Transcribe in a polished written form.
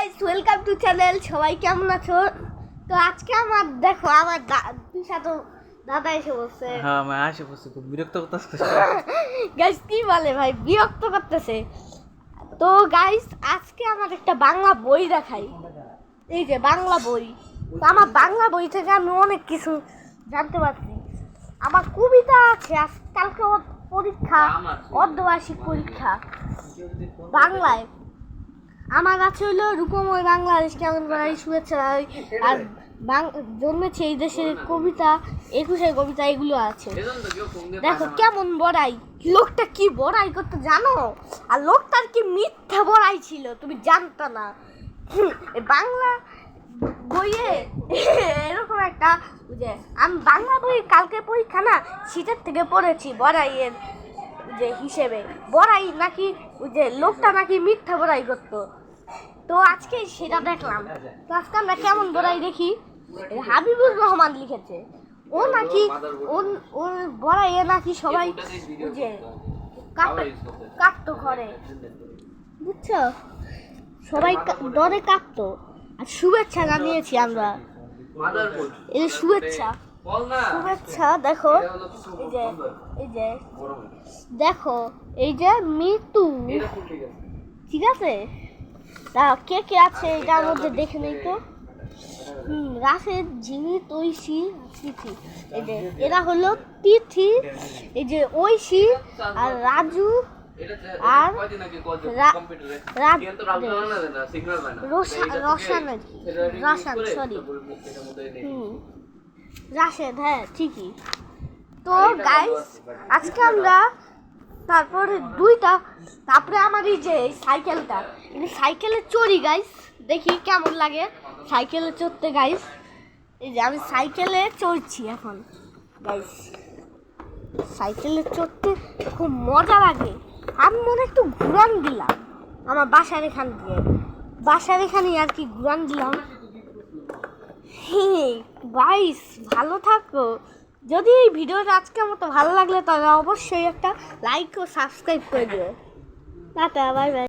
Guys, welcome to channel. সবাই কেমন আছো? তো আজকে আমার দেখো আমার সাথে দাদা এসে বসছে। হ্যাঁ আমি আসে বসে খুব বিরক্ত করতেছে। গাইস কি বলে ভাই, বিরক্ত করতেছে। তো গাইস আজকে আমার একটা বাংলা বই দেখাই। এই যে বাংলা বই। তো আমার বাংলা বই থেকে আমি অনেক কিছু জানতে পারছি। আমার কবিতা আছে, কালকে পরীক্ষা, অর্ধবার্ষিক পরীক্ষা বাংলায়। আমার আছে হলো রূপময় বাংলাদেশ কেমন বাড়াই শুভেচ্ছা আর জন্মেছে এই দেশের কবিতা, 21-এর কবিতা, এগুলো আছে। দেখো কেমন বড়াই, লোকটা কি বড়াই করতে জানো? আর লোকটার কি মিথ্যা বড়াই ছিল তুমি জানতো না। বাংলা বইয়ে এরকম একটা যে আমি বাংলা বই কালকে পরীক্ষা না, শীতের থেকে পড়েছি বড়াইয়ের যে হিসেবে বড়াই নাকি যে লোকটা নাকি মিথ্যা বড়াই করতো। তো আজকে সেটা দেখলাম। তো আজকে আমরা কেমন বড়াই দেখি। হাবিবুর রহমান লিখেছে, ও নাকি ওর বড়াইয়ে নাকি সবাই যে কাঁপতো ঘরে, বুঝছো? সবাই ডরে কাঁপতো। আর শুভেচ্ছা জানিয়েছি আমরা, এই যে শুভেচ্ছা শুভেচ্ছা। দেখো এই যে দেখো এই যে মৃত্যু, ঠিক আছে? তা কে কে আছে এটার মধ্যে দেখে নেই তো। রাশেদ, ঝিমি, তৈশি, তিথি। এই যে এরা হলো তিথি, এই যে ঐশী আর রাজু আর রাশেদ, হ্যাঁ ঠিকই। তো গাইস আজকে আমরা তারপরে তারপরে আমার এই যে সাইকেলটা, সাইকেলে চড়ি গাইস, দেখি কেমন লাগে সাইকেলে চড়তে গাইস। এই যে আমি সাইকেলে চড়ছি এখন গাইস, সাইকেলে চড়তে খুব মজা লাগে। আমি মনে একটু ঘুরান দিলাম আমার বাসার এখানে আর কি ঘুরান দিলাম। হ্যাঁ গাইস, ভালো থাকো। যদি এই ভিডিওটা আজকের মতো ভালো লাগলে তাহলে অবশ্যই একটা লাইক ও সাবস্ক্রাইব করে দিও। Tata, bye bye.